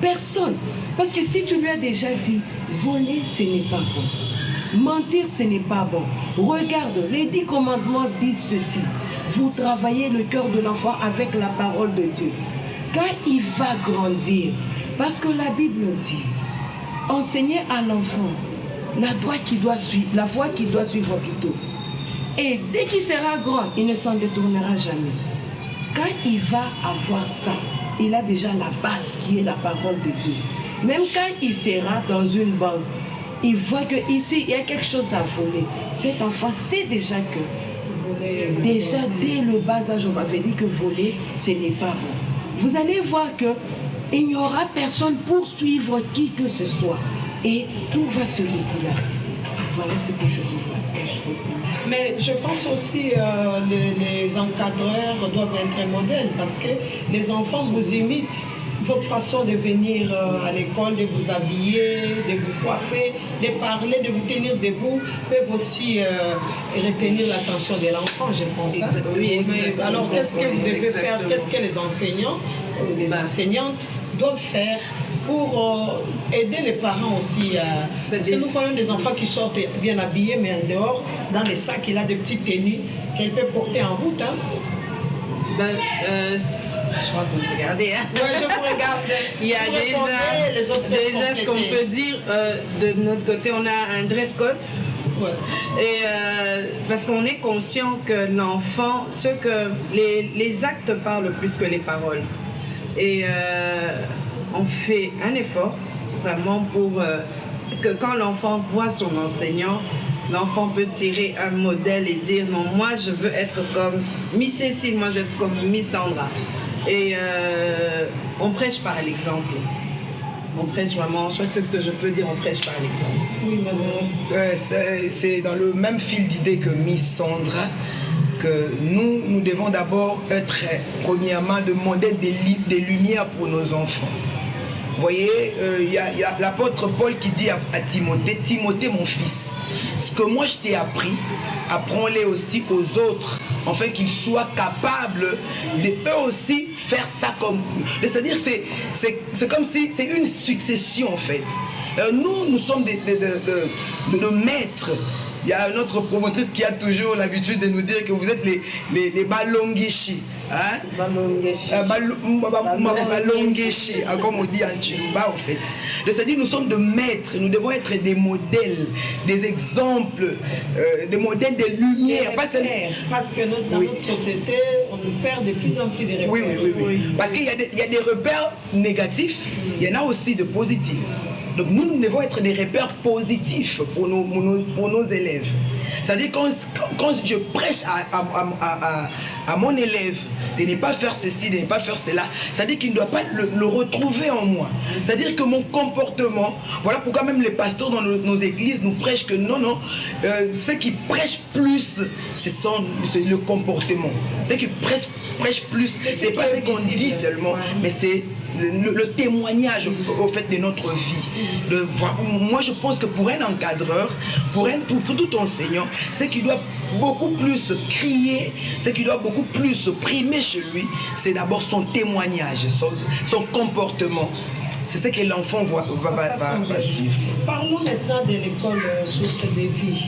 Personne. Parce que si tu lui as déjà dit, voler, ce n'est pas bon. Mentir, ce n'est pas bon. Regarde, les 10 commandements disent ceci. Vous travaillez le cœur de l'enfant avec la parole de Dieu. Quand il va grandir, parce que la Bible dit, enseignez à l'enfant la voie qu'il doit suivre plutôt. Et dès qu'il sera grand, il ne s'en détournera jamais. Quand il va avoir ça, il a déjà la base qui est la parole de Dieu. Même quand il sera dans une banque, il voit qu'ici, il y a quelque chose à voler. Cet enfant sait déjà que déjà, dès le bas âge, on m'avait dit que voler, ce n'est pas bon. Vous allez voir qu'il n'y aura personne pour suivre qui que ce soit. Et tout va se régulariser. Voilà ce que je vois. Mais je pense aussi les encadreurs doivent être modèles parce que les enfants vous imitent. Votre façon de venir à l'école, de vous habiller, de vous coiffer, de parler, de vous tenir debout, peuvent aussi retenir l'attention de l'enfant, je pense. Hein? Oui, alors, qu'est-ce que vous devez faire? Qu'est-ce que les enseignants, les enseignantes doivent faire pour aider les parents aussi? Parce que nous voyons des enfants qui sortent bien habillés, mais en dehors, dans les sacs, il a des petites tenues qu'elles peuvent porter en route. Hein? Je crois qu'on peut regarder. Hein? Oui, je vous regarde. Il y a déjà ce qu'on peut dire. De notre côté, on a un dress code. Ouais. Et parce qu'on est conscient que l'enfant, les actes parlent plus que les paroles. Et on fait un effort vraiment pour que quand l'enfant voit son enseignant, l'enfant peut tirer un modèle et dire non, moi je veux être comme Miss Cécile, moi je veux être comme Miss Sandra. Et on prêche par l'exemple. On prêche vraiment, je crois que c'est ce que je peux dire, on prêche par l'exemple. Oui, madame. C'est dans le même fil d'idée que Miss Sandra, que nous devons d'abord être, premièrement, de modèles des lumières pour nos enfants. Vous voyez, il y a l'apôtre Paul qui dit à Timothée, « Timothée, mon fils, ce que moi je t'ai appris, apprends-les aussi aux autres, afin qu'ils soient capables de eux aussi faire ça comme... » C'est-à-dire, c'est comme si c'est une succession en fait. Nous sommes des maîtres. Il y a notre promotrice qui a toujours l'habitude de nous dire que vous êtes les balongishi. Hein? Balongishi, comme on dit en Chiluba en fait. C'est-à-dire nous sommes des maîtres, nous devons être des modèles, des exemples, des modèles de lumière. Parce que dans notre société, on perd de plus en plus de repères. Oui. Parce qu'il y a des repères négatifs, il y en a aussi de positifs. Donc nous devons être des repères positifs pour nos élèves. C'est-à-dire quand je prêche à mon élève de ne pas faire ceci, de ne pas faire cela, c'est-à-dire qu'il ne doit pas le retrouver en moi. C'est-à-dire que mon comportement, voilà pourquoi même les pasteurs dans nos églises nous prêchent que non, ceux qui prêchent plus, c'est le comportement. Ceux qui prêchent plus, c'est pas ce qu'on dit seulement, mais c'est le témoignage au fait de notre vie. Moi je pense que pour un encadreur, pour tout enseignant, ce qui doit beaucoup plus crier, ce qui doit beaucoup plus primer chez lui, c'est d'abord son témoignage, son comportement. C'est ce que l'enfant va suivre. Parlons maintenant de l'école Source de Vie.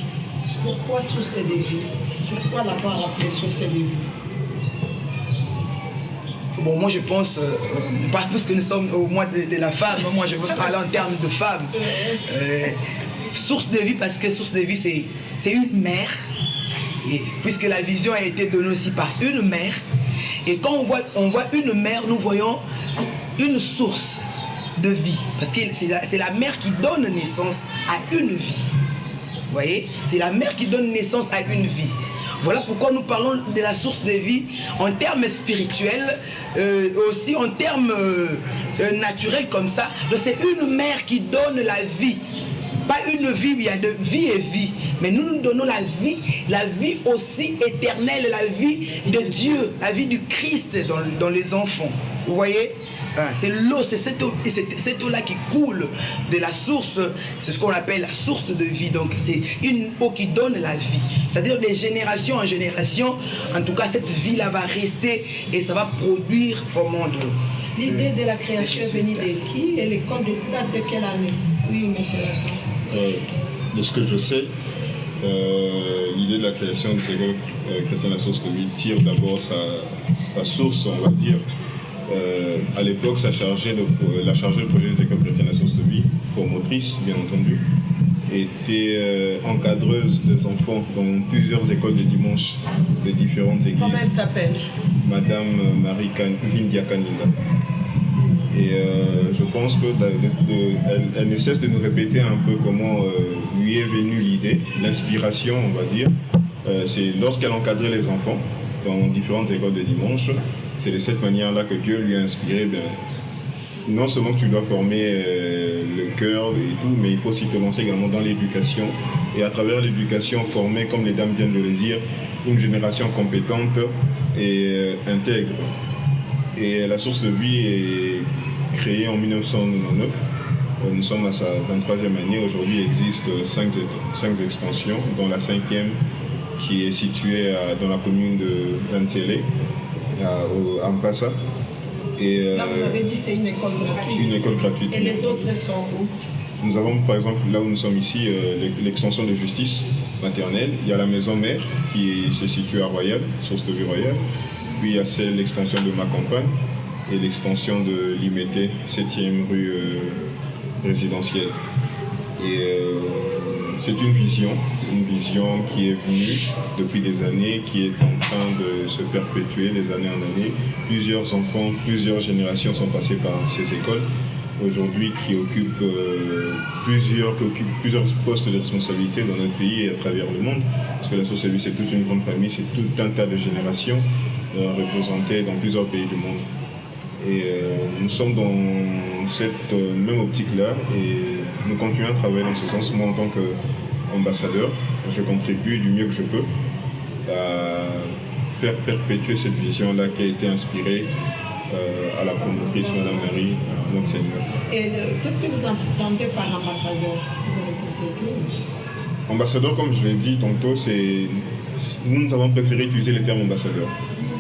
Pourquoi Source de Vie? Pourquoi l'avoir appelée Source de Vie? Bon, moi je pense, pas plus que nous sommes au mois de la femme, moi je veux parler en termes de femme. Source de vie, parce que source de vie c'est une mère, et puisque la vision a été donnée aussi par une mère, et quand on voit une mère, nous voyons une source de vie, parce que c'est la mère qui donne naissance à une vie. Vous voyez, c'est la mère qui donne naissance à une vie. Voilà pourquoi nous parlons de la source de vie en termes spirituels, aussi en termes naturels comme ça. C'est une mère qui donne la vie. Pas une vie, il y a de vie et vie. Mais nous donnons la vie aussi éternelle, la vie de Dieu, la vie du Christ dans les enfants. Vous voyez? C'est l'eau, c'est cette eau-là qui coule de la source, c'est ce qu'on appelle la source de vie. Donc c'est une eau qui donne la vie. C'est-à-dire de génération en génération, en tout cas cette vie-là va rester et ça va produire au monde. L'idée de la création est venue de qui et l'école date de quelle année? Oui, monsieur Lacan. De ce que je sais, l'idée de la création de l'école chrétienne La Source de Vie tire d'abord sa source, on va dire. À l'époque, ça chargeait le projet des écoles chrétiennes La Source de Vie, promotrice bien entendu, était encadreuse des enfants dans plusieurs écoles de dimanche de différentes églises. Comment elle s'appelle? Madame Marie Vindia Kaninda. Et je pense qu'elle ne cesse de nous répéter un peu comment lui est venue l'idée, l'inspiration on va dire. C'est lorsqu'elle encadrait les enfants dans différentes écoles de dimanche. C'est de cette manière-là que Dieu lui a inspiré. Non seulement que tu dois former le cœur et tout, mais il faut aussi te lancer également dans l'éducation. Et à travers l'éducation, former, comme les dames viennent de le dire, une génération compétente et intègre. Et la source de vie est créée en 1999. Nous sommes à sa 23e année. Aujourd'hui, il existe 5 extensions, dont la 5e qui est située dans la commune de Lantélé, à Mpassa. Et, là, vous avez dit c'est une école gratuite. Une école gratuite. Et les autres sont où? Nous avons par exemple, là où nous sommes ici, l'extension de justice maternelle. Il y a la maison mère qui se situe à Royal, Source de Vie Royal. Puis il y a l'extension de ma campagne et l'extension de l'Imété, 7e rue résidentielle. Et c'est une vision qui est venue depuis des années, qui est en train de se perpétuer des années en années. Plusieurs enfants, plusieurs générations sont passées par ces écoles, aujourd'hui qui occupent plusieurs postes de responsabilité dans notre pays et à travers le monde. Parce que la Source de Vie, c'est toute une grande famille, c'est tout un tas de générations représentées dans plusieurs pays du monde. Et nous sommes dans cette même optique-là et nous continuons à travailler dans ce sens. Moi, en tant qu'ambassadeur, je contribue du mieux que je peux à faire perpétuer cette vision-là qui a été inspirée à la promotrice Madame Marie, notre Seigneur. Et qu'est-ce que vous entendez par ambassadeur? Vous avez complété? Ambassadeur, comme je l'ai dit tantôt, nous avons préféré utiliser le terme ambassadeur.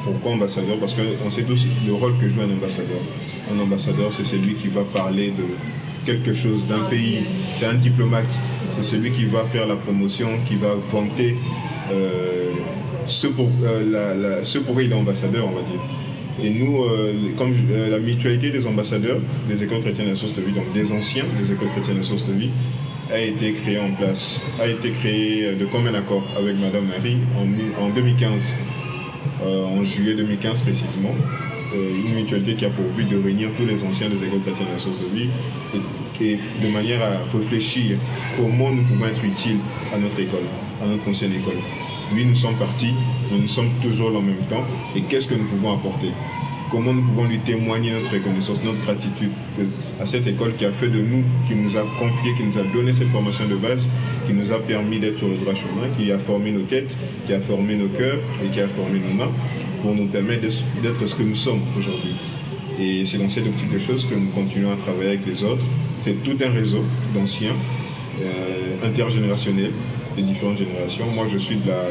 Pourquoi ambassadeur? Parce qu'on sait tous le rôle que joue un ambassadeur. Un ambassadeur, c'est celui qui va parler de quelque chose, d'un pays. C'est un diplomate. C'est celui qui va faire la promotion, qui va vanter ce pourquoi il est ambassadeur, on va dire. Et nous, comme la mutualité des ambassadeurs des écoles chrétiennes à source de vie, donc des anciens des écoles chrétiennes à source de vie, a été créée en place, a été créée de commun accord avec Madame Marie en 2015, en juillet 2015 précisément. Une mutualité qui a pour but de réunir tous les anciens des écoles chrétiennes à source de vie et de manière à réfléchir comment nous pouvons être utiles à notre école, à notre ancienne école. Oui, nous sommes partis, mais nous sommes toujours là en même temps. Et qu'est-ce que nous pouvons apporter? Comment nous pouvons lui témoigner notre reconnaissance, notre gratitude à cette école qui a fait de nous, qui nous a confié, qui nous a donné cette formation de base, qui nous a permis d'être sur le droit chemin, qui a formé nos têtes, qui a formé nos cœurs et qui a formé nos mains pour nous permettre d'être ce que nous sommes aujourd'hui. Et c'est dans cette optique de choses que nous continuons à travailler avec les autres. C'est tout un réseau d'anciens, intergénérationnels, des différentes générations. Moi, je suis de la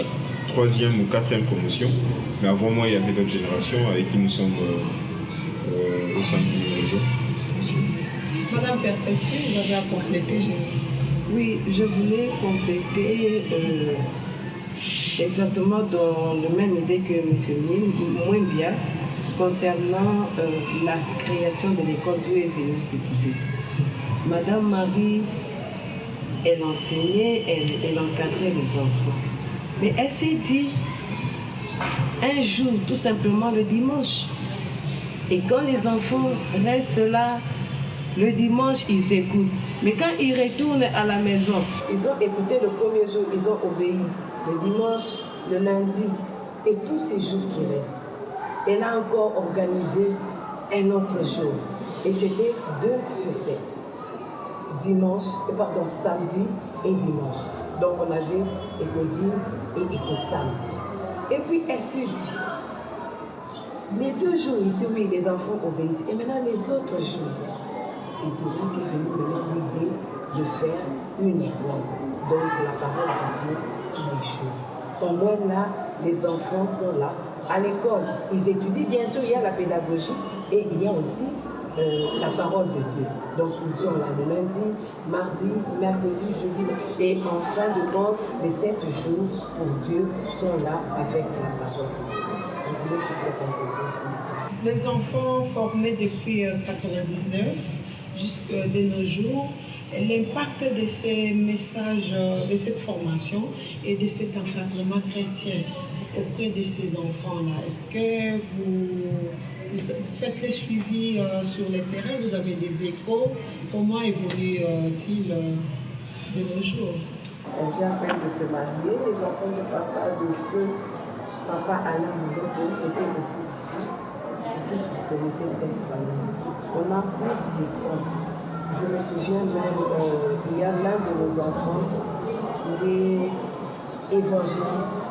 3e ou 4e promotion, mais avant moi, il y avait d'autres générations avec qui nous sommes au sein du réseau. Merci. Madame Perpétue, vous avez à compléter. Oui, je voulais compléter exactement dans le même idée que M. Mouembia concernant la création de l'école d'où est venue cette idée. Madame Marie, elle enseignait, elle encadrait les enfants. Mais elle s'est dit, un jour, tout simplement le dimanche, et quand les enfants restent là, le dimanche, ils écoutent. Mais quand ils retournent à la maison, ils ont écouté le premier jour, ils ont obéi. Le dimanche, le lundi, et tous ces jours qui restent. Elle a encore organisé un autre jour. Et c'était 2 sur 7. Samedi et dimanche. Donc on avait Écodine et Écosam. Et puis elle se dit, les 2 jours ici, oui, les enfants obéissent. Et maintenant les autres jours ici, c'est de là qu'est venue maintenant l'idée de faire une école. Donc la parole continue tous les jours. Au moins là, les enfants sont là à l'école. Ils étudient, bien sûr, il y a la pédagogie et il y a aussi la parole de Dieu. Donc ils sont là le lundi, mardi, mercredi, jeudi. Et en fin de compte, les 7 jours pour Dieu sont là avec la parole de Dieu. Les enfants formés depuis 1999 jusqu'à nos jours, l'impact de ces messages, de cette formation et de cet encadrement chrétien auprès de ces enfants-là, est-ce que vous faites le suivi sur le terrain, vous avez des échos, comment évolue-t-il de nos jours? Elle vient à peine de se marier, les enfants de papa de feu, papa Alain Mouloto étaient aussi ici. Je sais que vous connaissez cette famille. On a plus d'exemples. Je me souviens même, il y a l'un de nos enfants qui est évangéliste.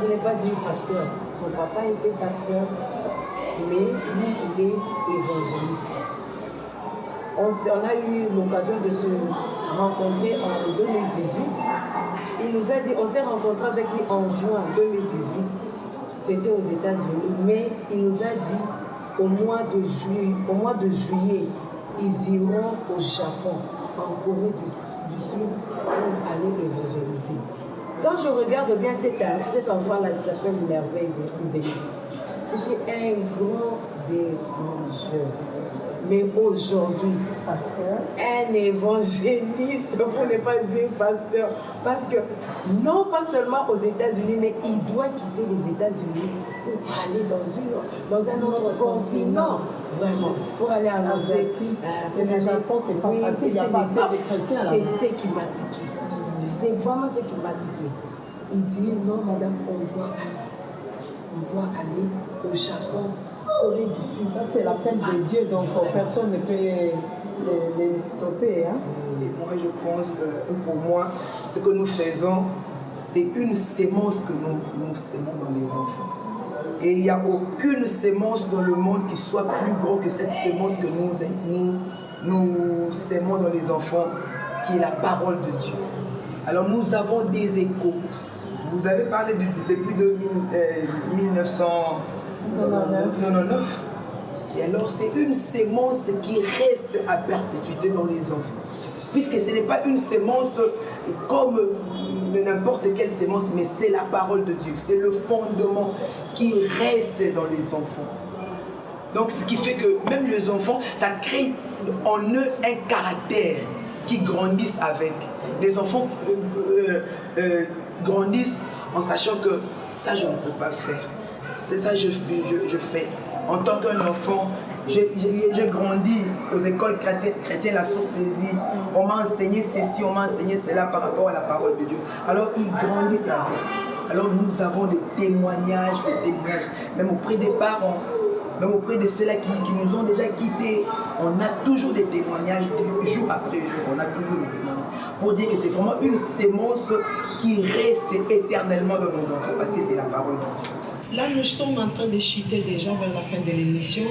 Il n'est pas dit pasteur. Son papa était pasteur, mais lui, il est évangéliste. On a eu l'occasion de se rencontrer en 2018. Il nous a dit, on s'est rencontré avec lui en juin 2018. C'était aux États-Unis, mais il nous a dit au mois de juillet, ils iront au Japon, en Corée du Sud, pour aller évangéliser. Quand je regarde bien cet enfant-là, il s'appelle Merveille Zélie. C'était un grand dérangeur. Mais aujourd'hui, pasteur, un évangéliste, pour ne pas dire pasteur, parce que non pas seulement aux États-Unis, mais il doit quitter les États-Unis pour aller dans un autre continent, vraiment, pour aller annoncer. Le Japon, c'est pas facile, il n'y a pas assez de chrétiens là. C'est ce qui m'a tiqué. C'est vraiment ce qui m'a tiqué. Il dit non, madame, on doit aller au Japon. Corée du Sud. Ça, c'est l'appel de Dieu, donc personne ne peut les stopper. Hein. Et moi, je pense, pour moi, ce que nous faisons, c'est une sémence que nous sémons dans les enfants. Et il n'y a aucune sémence dans le monde qui soit plus gros que cette sémence que nous sémons dans les enfants, ce qui est la parole de Dieu. Alors nous avons des échos. Vous avez parlé depuis 1999. Et alors c'est une sémence qui reste à perpétuité dans les enfants. Puisque ce n'est pas une sémence comme n'importe quelle sémence, mais c'est la parole de Dieu. C'est le fondement qui reste dans les enfants. Donc ce qui fait que même les enfants, ça crée en eux un caractère qui grandissent avec. Les enfants grandissent en sachant que ça je ne peux pas faire. C'est ça que je fais. En tant qu'un enfant, j'ai grandi aux écoles chrétiennes, la source de vie. On m'a enseigné ceci, on m'a enseigné cela par rapport à la parole de Dieu. Alors ils grandissent avec. Alors nous avons des témoignages, même auprès des parents, même auprès de ceux-là qui nous ont déjà quittés. On a toujours des témoignages jour après jour. On a toujours des témoignages pour dire que c'est vraiment une sémence qui reste éternellement dans nos enfants parce que c'est la parole de Dieu. Là, nous sommes en train de chuter déjà vers la fin de l'émission.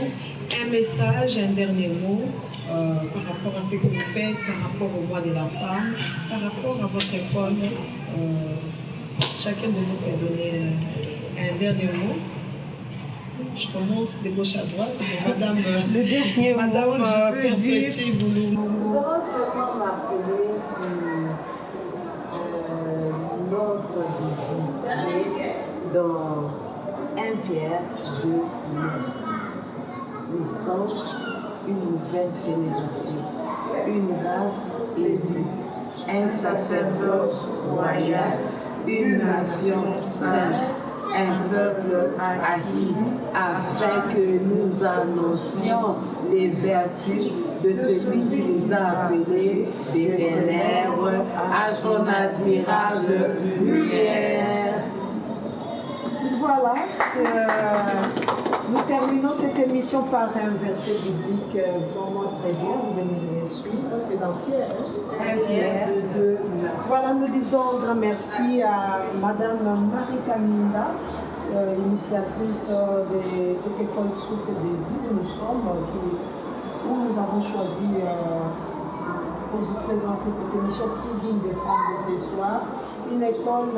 Un message, un dernier mot par rapport à ce que vous faites, par rapport au mois de la femme, par rapport à votre école. Chacun de vous peut donner un dernier mot. Je commence de gauche à droite. Madame, le dernier Madame mot, je peux dire. Nous allons seulement m'appeler sur notre devise dans 1 Pierre 2, 9. Nous sommes une nouvelle génération, une race élue, un sacerdoce royal, une nation sainte, un peuple acquis, afin que nous annoncions les vertus de celui qui nous a appelés des ténèbres à son admirable lumière. Voilà, nous terminons cette émission par un verset biblique vraiment très bien. Vous venez de les suivre, c'est dans Pierre. Pierre 2. Voilà, nous disons un grand merci à Madame Marie Kaminda, initiatrice de cette école Source de Vie où nous sommes, où nous avons choisi pour vous présenter cette émission Tribune des femmes de ce soir. Une école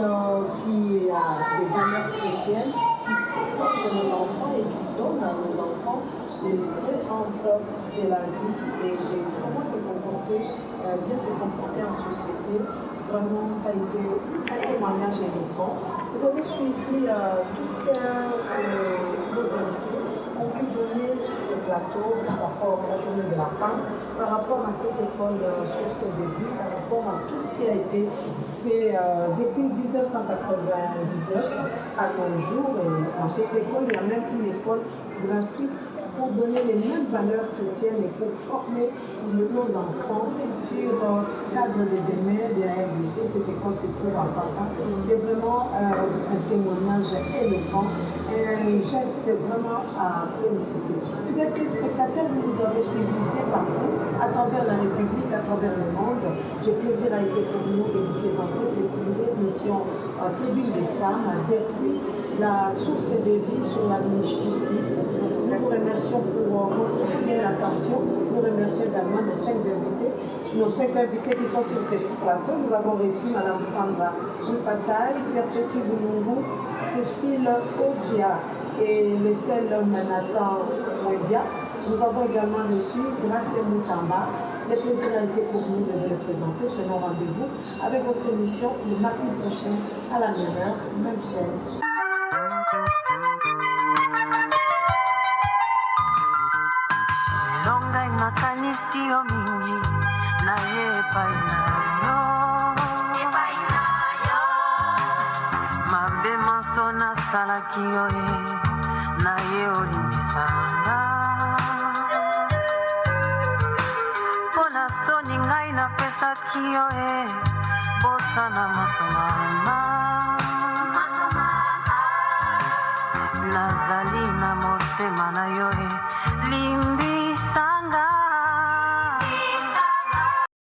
qui a des valeurs chrétiennes, qui forge nos enfants et qui donne à nos enfants des vrais sens de la vie et de comment se comporter, bien se comporter en société. Vraiment, ça a été un témoignage éloquent. Vous avez suivi tout ce que nos invités ont pu donner sur ces plateaux par rapport à la journée de la femme, par rapport à cette école sur ses débuts, par rapport à tout ce qui a été fait depuis 1999 à nos jours. Et dans cette école, il y a même une école gratuite pour donner les mêmes valeurs chrétiennes et pour former nos enfants sur le cadre de demain de la RDC. Cette école se trouve en passant. C'est vraiment un témoignage éloquent et un geste vraiment à féliciter. Fidèles téléspectateurs, vous nous avez suivis partout, à travers la République, à travers le monde. Le plaisir a été pour nous de vous présenter cette émission Tribune des femmes depuis la source de vie sur la justice. Nous vous remercions pour votre fidèle attention. Nous remercions également nos 5 invités. Nos 5 invités qui sont sur ce plateau. Nous avons reçu Mme Sandra Mpataï, Perpétue Boulungu, Cécile Odia et le seul Nathan Mwebia. Nous avons également reçu Grace Moutamba. Le plaisir a été pour nous de vous le présenter. Prenons rendez-vous avec votre émission le mardi prochain à la même heure, même chaîne. Longa imakanisi yo mingi na ye epai na yo mabe maso nasalaki yo ye na ye olimbisanga mpo na soni ngai napesaki yo ye bosana masomama nazali na motema na yo e limbi